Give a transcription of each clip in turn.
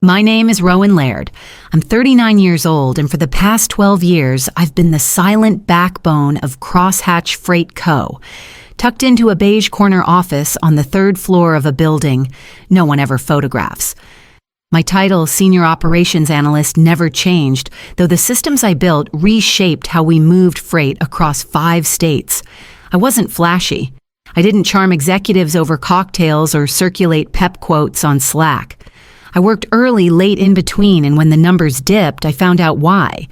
My name is Rowan Laird. I'm 39 years old, and for the past 12 years, I've been the silent backbone of Crosshatch Freight Co., tucked into a beige corner office on the third floor of a building no one ever photographs. My title, Senior Operations Analyst, never changed, though the systems I built reshaped how we moved freight across 5 states. I wasn't flashy. I didn't charm executives over cocktails or circulate pep quotes on Slack. I worked early, late, in between, and when the numbers dipped, I found out why.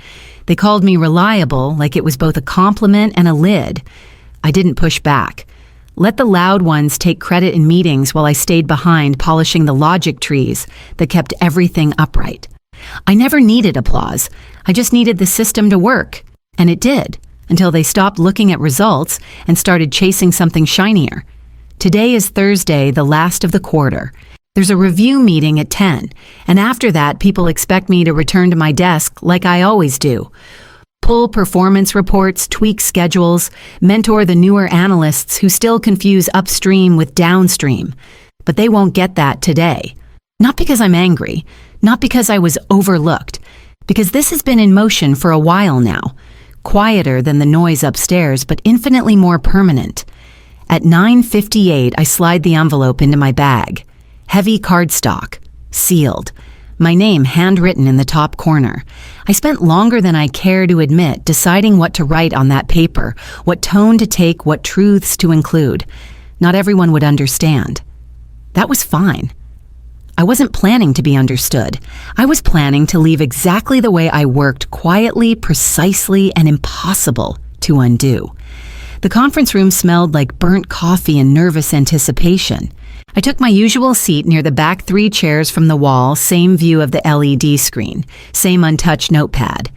They called me reliable, like it was both a compliment and a lid. I didn't push back. Let the loud ones take credit in meetings while I stayed behind polishing the logic trees that kept everything upright. I never needed applause. I just needed the system to work. And it did, until they stopped looking at results and started chasing something shinier. Today is Thursday, the last of the quarter. There's a review meeting at 10, and after that, people expect me to return to my desk like I always do. Pull performance reports, tweak schedules, mentor the newer analysts who still confuse upstream with downstream. But they won't get that today. Not because I'm angry, not because I was overlooked, because this has been in motion for a while now. Quieter than the noise upstairs, but infinitely more permanent. At 9:58, I slide the envelope into my bag. Heavy cardstock, sealed. My name handwritten in the top corner. I spent longer than I care to admit deciding what to write on that paper, what tone to take, what truths to include. Not everyone would understand. That was fine. I wasn't planning to be understood. I was planning to leave exactly the way I worked, quietly, precisely, and impossible to undo. The conference room smelled like burnt coffee and nervous anticipation. I took my usual seat near the back 3 chairs from the wall, same view of the LED screen, same untouched notepad.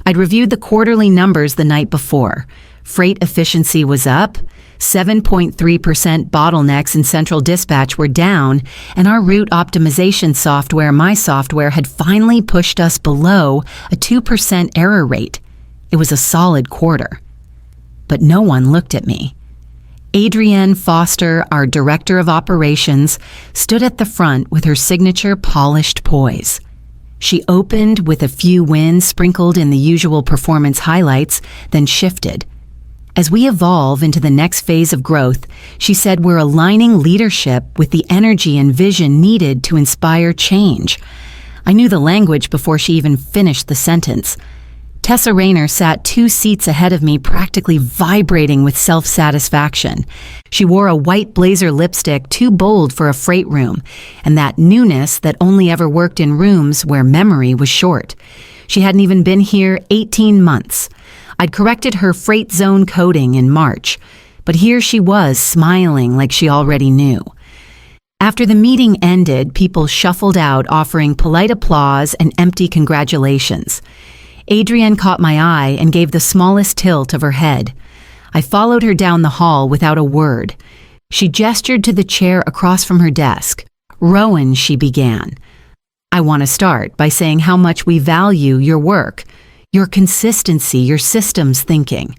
I'd reviewed the quarterly numbers the night before. Freight efficiency was up, 7.3% bottlenecks in central dispatch were down, and our route optimization software, my software, had finally pushed us below a 2% error rate. It was a solid quarter. But no one looked at me. Adrienne Foster, our director of operations, stood at the front with her signature polished poise. She opened with a few wins sprinkled in the usual performance highlights, then shifted. As we evolve into the next phase of growth, she said we're aligning leadership with the energy and vision needed to inspire change. I knew the language before she even finished the sentence. Tessa Rayner sat 2 seats ahead of me, practically vibrating with self-satisfaction. She wore a white blazer lipstick too bold for a freight room, and that newness that only ever worked in rooms where memory was short. She hadn't even been here 18 months. I'd corrected her freight zone coding in March, but here she was, smiling like she already knew. After the meeting ended, people shuffled out, offering polite applause and empty congratulations. Adrienne caught my eye and gave the smallest tilt of her head. I followed her down the hall without a word. She gestured to the chair across from her desk. "Rowan," she began. "I want to start by saying how much we value your work, your consistency, your systems thinking.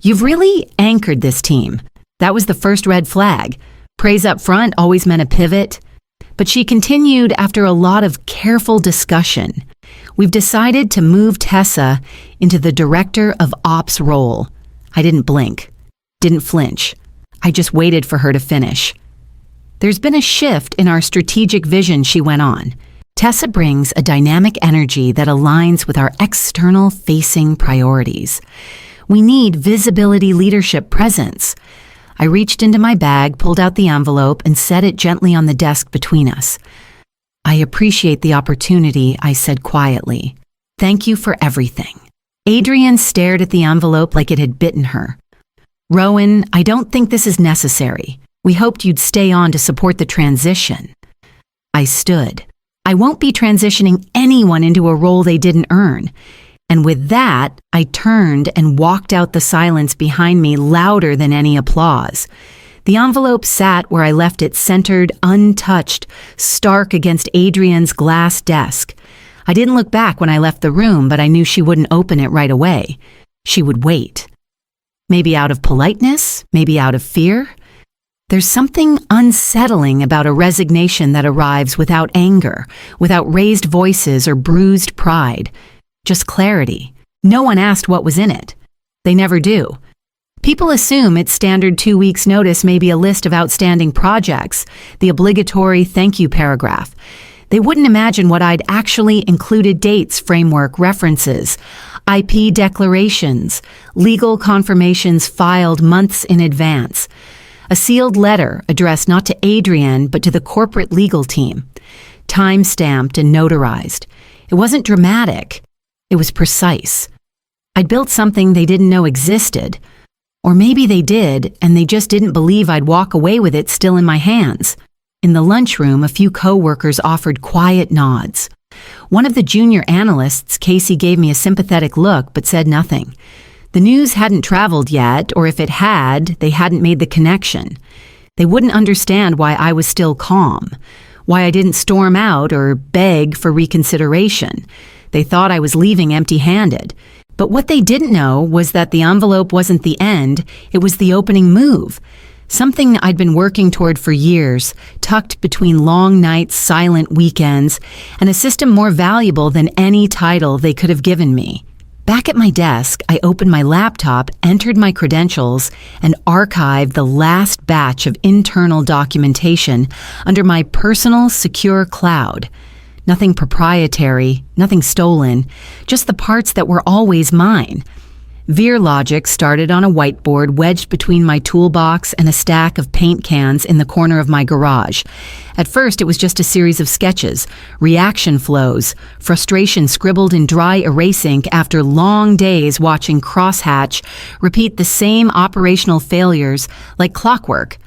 You've really anchored this team. That was the first red flag. Praise up front always meant a pivot." But she continued after a lot of careful discussion. "We've decided to move Tessa into the director of ops role." I didn't blink, didn't flinch. I just waited for her to finish. "There's been a shift in our strategic vision," she went on. "Tessa brings a dynamic energy that aligns with our external-facing priorities. We need visibility, leadership, presence." I reached into my bag, pulled out the envelope, and set it gently on the desk between us. "I appreciate the opportunity," I said quietly. "Thank you for everything." Adrienne stared at the envelope like it had bitten her. "Rowan, I don't think this is necessary. We hoped you'd stay on to support the transition." I stood. I won't be transitioning anyone into a role they didn't earn. And with that, I turned and walked out the silence behind me louder than any applause. The envelope sat where I left it, centered, untouched, stark against Adrienne's glass desk. I didn't look back when I left the room, but I knew she wouldn't open it right away. She would wait. Maybe out of politeness, maybe out of fear. There's something unsettling about a resignation that arrives without anger, without raised voices or bruised pride. Just clarity. No one asked what was in it. They never do. People assume its standard 2 weeks notice may be a list of outstanding projects, the obligatory thank you paragraph. They wouldn't imagine what I'd actually included: dates, framework, references, IP declarations, legal confirmations filed months in advance, a sealed letter addressed not to Adrienne but to the corporate legal team, time-stamped and notarized. It wasn't dramatic. It was precise. I'd built something they didn't know existed. Or maybe they did, and they just didn't believe I'd walk away with it still in my hands. In the lunchroom, a few co-workers offered quiet nods. One of the junior analysts, Casey, gave me a sympathetic look but said nothing. The news hadn't traveled yet, or if it had, they hadn't made the connection. They wouldn't understand why I was still calm, why I didn't storm out or beg for reconsideration. They thought I was leaving empty-handed. But what they didn't know was that the envelope wasn't the end, it was the opening move. Something I'd been working toward for years, tucked between long nights, silent weekends, and a system more valuable than any title they could have given me. Back at my desk, I opened my laptop, entered my credentials, and archived the last batch of internal documentation under my personal secure cloud. Nothing proprietary, nothing stolen, just the parts that were always mine. Veer logic started on a whiteboard wedged between my toolbox and a stack of paint cans in the corner of my garage. At first, it was just a series of sketches, reaction flows, frustration scribbled in dry erase ink after long days watching Crosshatch repeat the same operational failures like clockwork.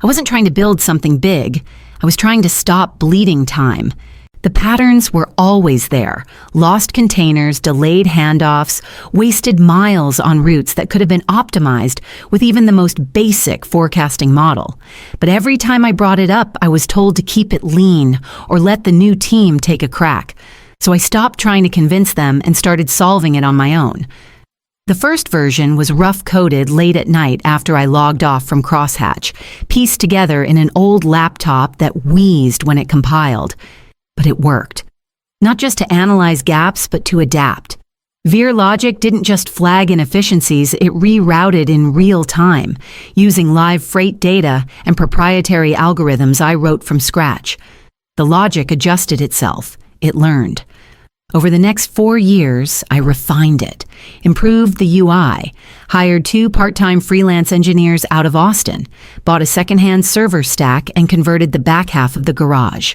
I wasn't trying to build something big. I was trying to stop bleeding time. The patterns were always there. Lost containers, delayed handoffs, wasted miles on routes that could have been optimized with even the most basic forecasting model. But every time I brought it up, I was told to keep it lean or let the new team take a crack. So I stopped trying to convince them and started solving it on my own. The first version was rough-coded late at night after I logged off from Crosshatch, pieced together in an old laptop that wheezed when it compiled. But it worked. Not just to analyze gaps, but to adapt. Veer logic didn't just flag inefficiencies, it rerouted in real time, using live freight data and proprietary algorithms I wrote from scratch. The logic adjusted itself. It learned. Over the next 4 years, I refined it, improved the UI, hired 2 part-time freelance engineers out of Austin, bought a secondhand server stack, and converted the back half of the garage.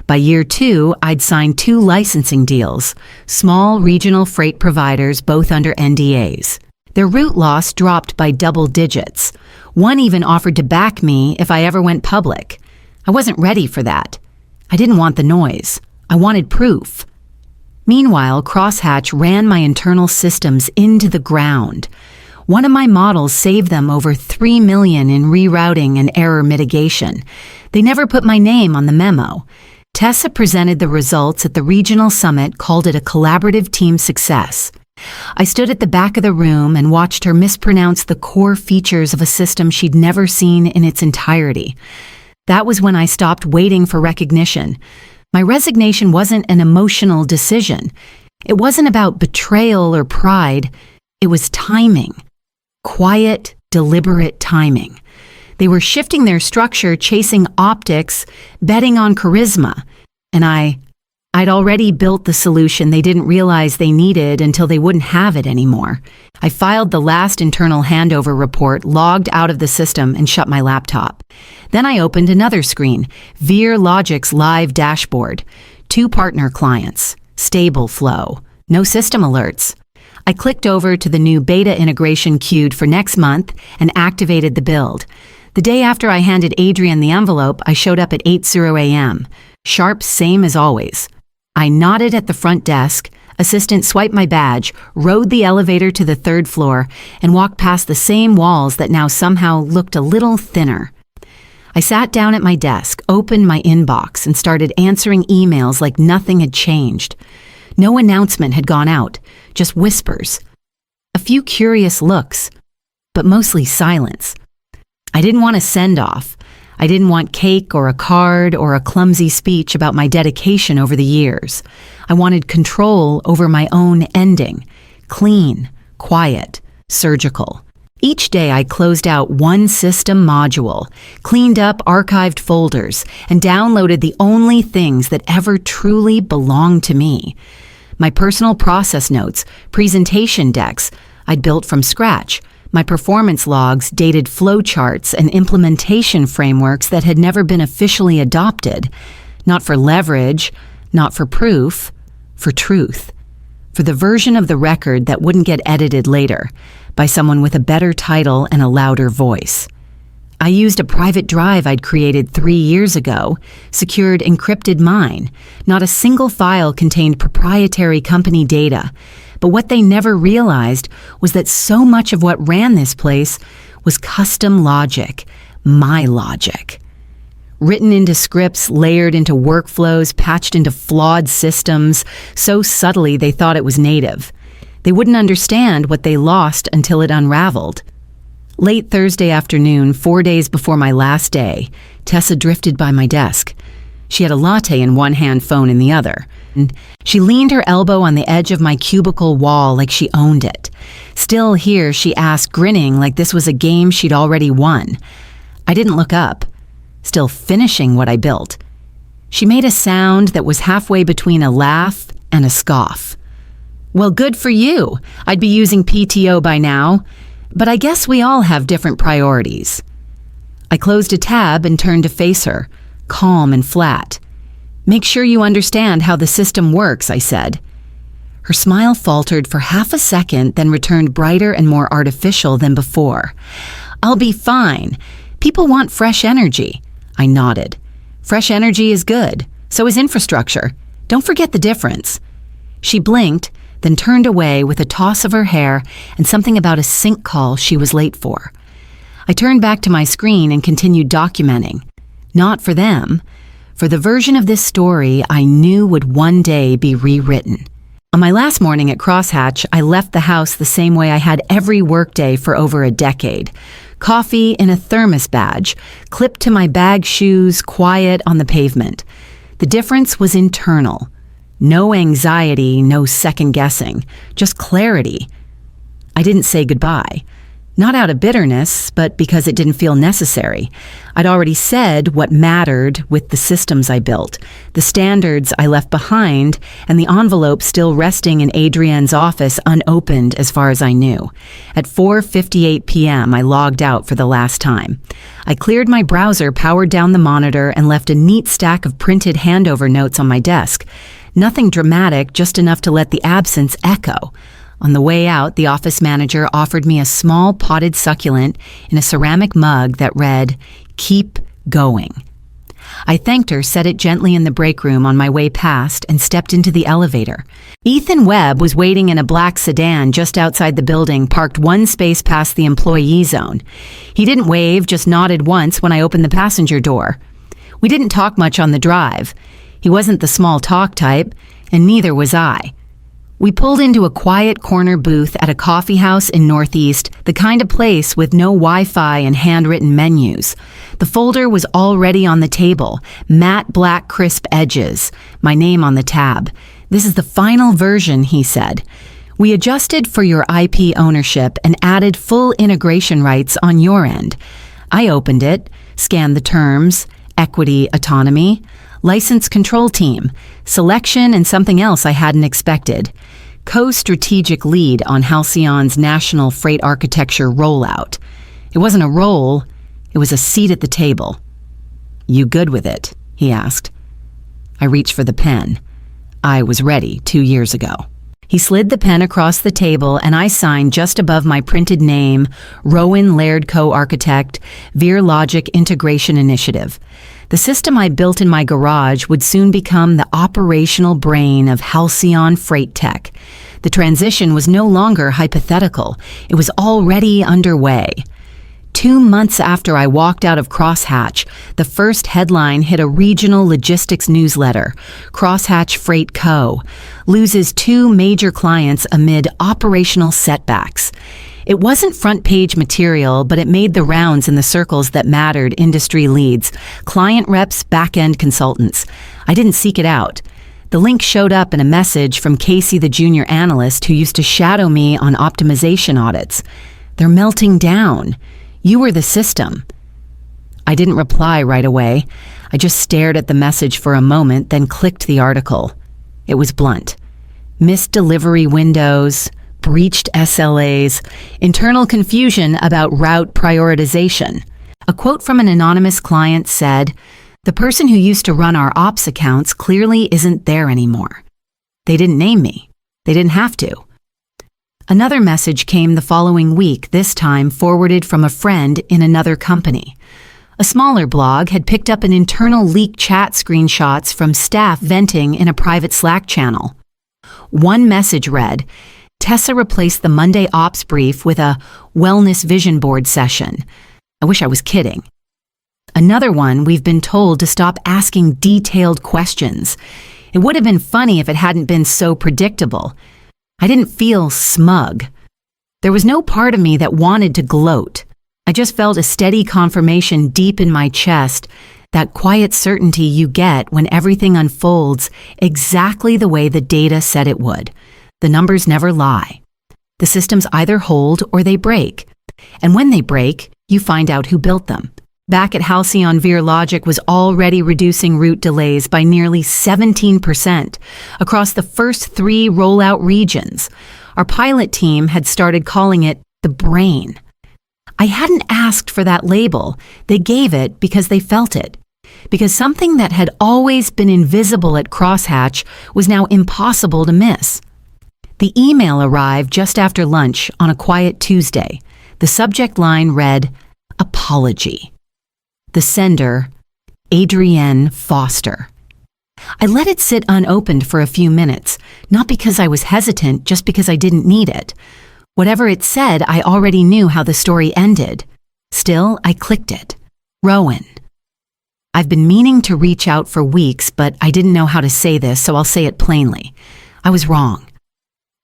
By year 2, I'd signed 2 licensing deals, small regional freight providers, both under NDAs. Their route loss dropped by double digits. One even offered to back me if I ever went public. I wasn't ready for that. I didn't want the noise. I wanted proof. Meanwhile, Crosshatch ran my internal systems into the ground. One of my models saved them over $3 million in rerouting and error mitigation. They never put my name on the memo. Tessa presented the results at the regional summit, called it a collaborative team success. I stood at the back of the room and watched her mispronounce the core features of a system she'd never seen in its entirety. That was when I stopped waiting for recognition. My resignation wasn't an emotional decision. It wasn't about betrayal or pride. It was timing. Quiet, deliberate timing. They were shifting their structure, chasing optics, betting on charisma. And I'd already built the solution they didn't realize they needed until they wouldn't have it anymore. I filed the last internal handover report, logged out of the system, and shut my laptop. Then I opened another screen, Veer Logic's live dashboard. 2 partner clients, stable flow, no system alerts. I clicked over to the new beta integration queued for next month and activated the build. The day after I handed Adrienne the envelope, I showed up at 8:00 a.m. Sharp, same as always. I nodded at the front desk, assistant swiped my badge, rode the elevator to the 3rd floor, and walked past the same walls that now somehow looked a little thinner. I sat down at my desk, opened my inbox, and started answering emails like nothing had changed. No announcement had gone out, just whispers. A few curious looks, but mostly silence. I didn't want a send-off. I didn't want cake or a card or a clumsy speech about my dedication over the years. I wanted control over my own ending. Clean, quiet, surgical. Each day I closed out one system module, cleaned up archived folders, and downloaded the only things that ever truly belonged to me. My personal process notes, presentation decks I'd built from scratch, my performance logs, dated flowcharts, and implementation frameworks that had never been officially adopted. Not for leverage, not for proof, for truth. For the version of the record that wouldn't get edited later by someone with a better title and a louder voice. I used a private drive I'd created 3 years ago, secured encrypted mine. Not a single file contained proprietary company data. But what they never realized was that so much of what ran this place was custom logic, my logic. Written into scripts, layered into workflows, patched into flawed systems, so subtly they thought it was native. They wouldn't understand what they lost until it unraveled. Late Thursday afternoon, 4 days before my last day, Tessa drifted by my desk. She had a latte in one hand, phone in the other. And she leaned her elbow on the edge of my cubicle wall like she owned it. Still here, she asked, grinning like this was a game she'd already won. I didn't look up, still finishing what I built. She made a sound that was halfway between a laugh and a scoff. Well, good for you. I'd be using PTO by now. But I guess we all have different priorities. I closed a tab and turned to face her, calm and flat. Make sure you understand how the system works, I said. Her smile faltered for half a second, then returned brighter and more artificial than before. I'll be fine. People want fresh energy. I nodded. Fresh energy is good. So is infrastructure. Don't forget the difference. She blinked, then turned away with a toss of her hair and something about a sync call she was late for. I turned back to my screen and continued documenting. Not for them. For the version of this story I knew would one day be rewritten. On my last morning at Crosshatch, I left the house the same way I had every workday for over a decade. Coffee in a thermos badge, clipped to my bag shoes, quiet on the pavement. The difference was internal. No anxiety, no second guessing, just clarity. I didn't say goodbye. Not out of bitterness, but because it didn't feel necessary. I'd already said what mattered with the systems I built, the standards I left behind, and the envelope still resting in Adrienne's office unopened as far as I knew. At 4:58 p.m., I logged out for the last time. I cleared my browser, powered down the monitor, and left a neat stack of printed handover notes on my desk. Nothing dramatic, just enough to let the absence echo. On the way out, the office manager offered me a small potted succulent in a ceramic mug that read, "Keep going." I thanked her, set it gently in the break room on my way past, and stepped into the elevator. Ethan Webb was waiting in a black sedan just outside the building, parked one space past the employee zone. He didn't wave, just nodded once when I opened the passenger door. We didn't talk much on the drive. He wasn't the small talk type, and neither was I. We pulled into a quiet corner booth at a coffee house in Northeast, the kind of place with no Wi-Fi and handwritten menus. The folder was already on the table, matte black crisp edges, my name on the tab. "This is the final version," he said. "We adjusted for your IP ownership and added full integration rights on your end." I opened it, scanned the terms, equity, autonomy, license control team, selection, and something else I hadn't expected. Co-strategic lead on Halcyon's national freight architecture rollout. It wasn't a role, it was a seat at the table. "You good with it?" he asked. I reached for the pen. I was ready 2 years ago. He slid the pen across the table, and I signed just above my printed name, Rowan Laird Co-Architect, Veer Logic Integration Initiative. The system I built in my garage would soon become the operational brain of Halcyon Freight Tech. The transition was no longer hypothetical. It was already underway. 2 months after I walked out of Crosshatch, the first headline hit a regional logistics newsletter. Crosshatch Freight Co. loses 2 major clients amid operational setbacks. It wasn't front-page material, but it made the rounds in the circles that mattered: industry leads, client reps, back-end consultants. I didn't seek it out. The link showed up in a message from Casey, the junior analyst who used to shadow me on optimization audits. "They're melting down. You were the system." I didn't reply right away. I just stared at the message for a moment, then clicked the article. It was blunt. Missed delivery windows, breached SLAs, internal confusion about route prioritization. A quote from an anonymous client said, "The person who used to run our ops accounts clearly isn't there anymore." They didn't name me. They didn't have to. Another message came the following week, this time forwarded from a friend in another company. A smaller blog had picked up an internal leak chat screenshots from staff venting in a private Slack channel. One message read, "Tessa replaced the Monday ops brief with a wellness vision board session." I wish I was kidding. Another one, "We've been told to stop asking detailed questions." It would have been funny if it hadn't been so predictable. I didn't feel smug. There was no part of me that wanted to gloat. I just felt a steady confirmation deep in my chest, that quiet certainty you get when everything unfolds exactly the way the data said it would. The numbers never lie. The systems either hold or they break. And when they break, you find out who built them. Back at Halcyon, VeerLogic was already reducing route delays by nearly 17% across the first 3 rollout regions. Our pilot team had started calling it the brain. I hadn't asked for that label. They gave it because they felt it. Because something that had always been invisible at Crosshatch was now impossible to miss. The email arrived just after lunch on a quiet Tuesday. The subject line read, "Apology." The sender, Adrienne Foster. I let it sit unopened for a few minutes, not because I was hesitant, just because I didn't need it. Whatever it said, I already knew how the story ended. Still, I clicked it. Rowan. I've been meaning to reach out for weeks, but I didn't know how to say this, so I'll say it plainly. I was wrong.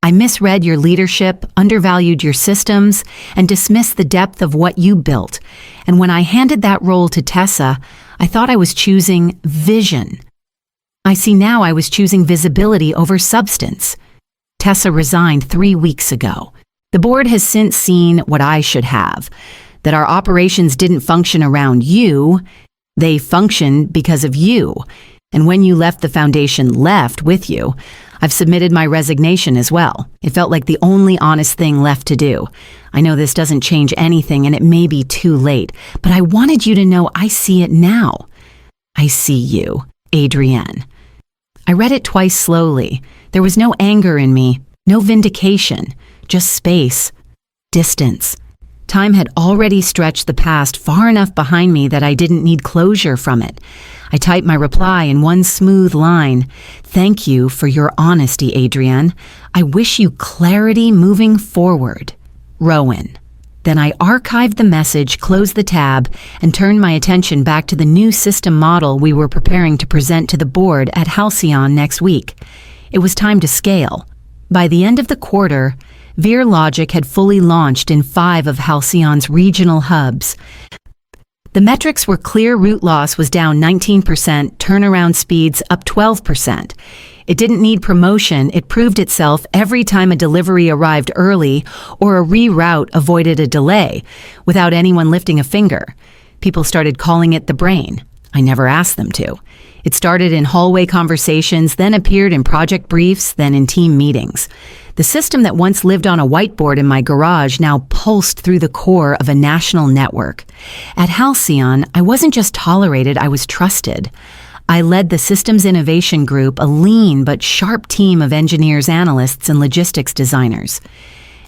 I misread your leadership, undervalued your systems, and dismissed the depth of what you built. And when I handed that role to Tessa, I thought I was choosing vision. I see now I was choosing visibility over substance. Tessa resigned 3 weeks ago. The board has since seen what I should have, that our operations didn't function around you, they functioned because of you. And when you left, the foundation left with you. I've submitted my resignation as well. It felt like the only honest thing left to do. I know this doesn't change anything and it may be too late, but I wanted you to know I see it now. I see you, Adrienne. I read it twice slowly. There was no anger in me, no vindication, just space, distance. Time had already stretched the past far enough behind me that I didn't need closure from it. I typed my reply in one smooth line. "Thank you for your honesty, Adrienne. I wish you clarity moving forward. Rowan." Then I archived the message, closed the tab, and turned my attention back to the new system model we were preparing to present to the board at Halcyon next week. It was time to scale. By the end of the quarter, VeerLogic had fully launched in 5 of Halcyon's regional hubs. The metrics were clear: route loss was down 19%, turnaround speeds up 12%. It didn't need promotion, it proved itself every time a delivery arrived early or a reroute avoided a delay, without anyone lifting a finger. People started calling it the brain. I never asked them to. It started in hallway conversations, then appeared in project briefs, then in team meetings. The system that once lived on a whiteboard in my garage now pulsed through the core of a national network. At Halcyon, I wasn't just tolerated, I was trusted. I led the Systems Innovation Group, a lean but sharp team of engineers, analysts, and logistics designers.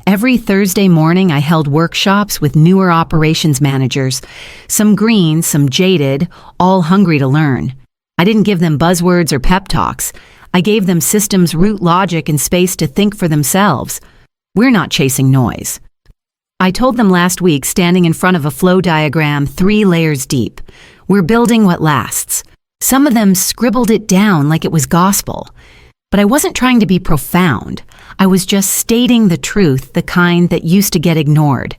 Every Thursday morning, I held workshops with newer operations managers, some green, some jaded, all hungry to learn. I didn't give them buzzwords or pep talks. I gave them systems, root logic, and space to think for themselves. We're not chasing noise. I told them last week, standing in front of a flow diagram 3 layers deep. We're building what lasts. Some of them scribbled it down like it was gospel. But I wasn't trying to be profound. I was just stating the truth, the kind that used to get ignored.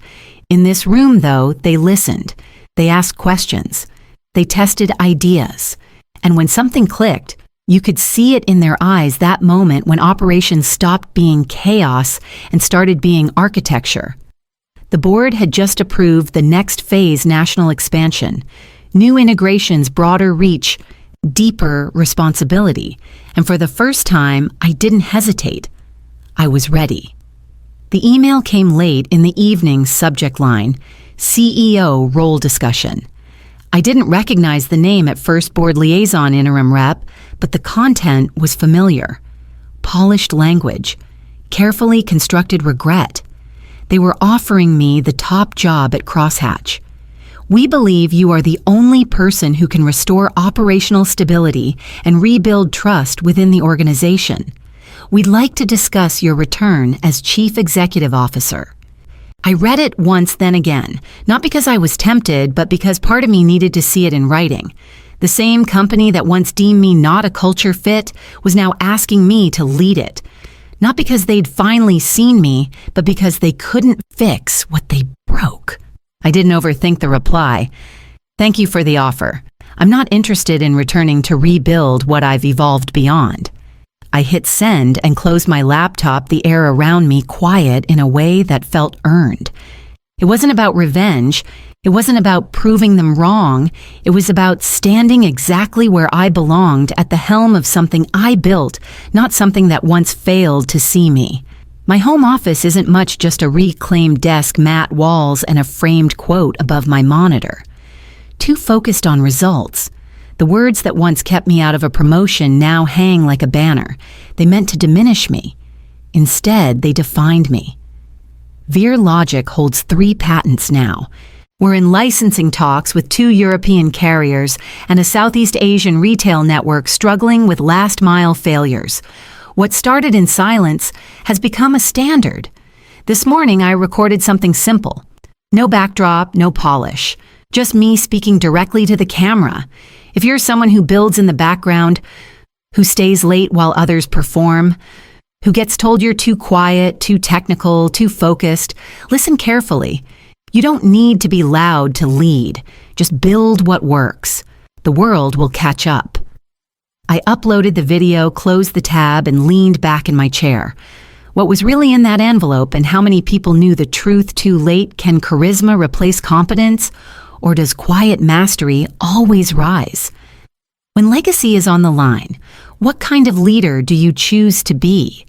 In this room, though, they listened. They asked questions. They tested ideas. And when something clicked, you could see it in their eyes that moment when operations stopped being chaos and started being architecture. The board had just approved the next phase national expansion, new integrations, broader reach, deeper responsibility. And for the first time, I didn't hesitate. I was ready. The email came late in the evening, subject line, CEO role discussion. I didn't recognize the name at first, board liaison interim rep, but the content was familiar. Polished language, carefully constructed regret. They were offering me the top job at Crosshatch. We believe you are the only person who can restore operational stability and rebuild trust within the organization. We'd like to discuss your return as Chief Executive Officer. I read it once, then again, not because I was tempted, but because part of me needed to see it in writing. The same company that once deemed me not a culture fit was now asking me to lead it. Not because they'd finally seen me, but because they couldn't fix what they broke. I didn't overthink the reply. Thank you for the offer. I'm not interested in returning to rebuild what I've evolved beyond. I hit send and closed my laptop, the air around me quiet in a way that felt earned. It wasn't about revenge. It wasn't about proving them wrong. It was about standing exactly where I belonged at the helm of something I built, not something that once failed to see me. My home office isn't much, just a reclaimed desk, matte walls, and a framed quote above my monitor. Too focused on results. The words that once kept me out of a promotion now hang like a banner. They meant to diminish me. Instead, they defined me. Veer Logic holds 3 patents now. We're in licensing talks with 2 European carriers and a Southeast Asian retail network struggling with last-mile failures. What started in silence has become a standard. This morning, I recorded something simple. No backdrop, no polish. Just me speaking directly to the camera. If you're someone who builds in the background, who stays late while others perform, who gets told you're too quiet, too technical, too focused, listen carefully. You don't need to be loud to lead. Just build what works. The world will catch up. I uploaded the video, closed the tab, and leaned back in my chair. What was really in that envelope and how many people knew the truth too late? Can charisma replace competence? Or does quiet mastery always rise? When legacy is on the line, what kind of leader do you choose to be?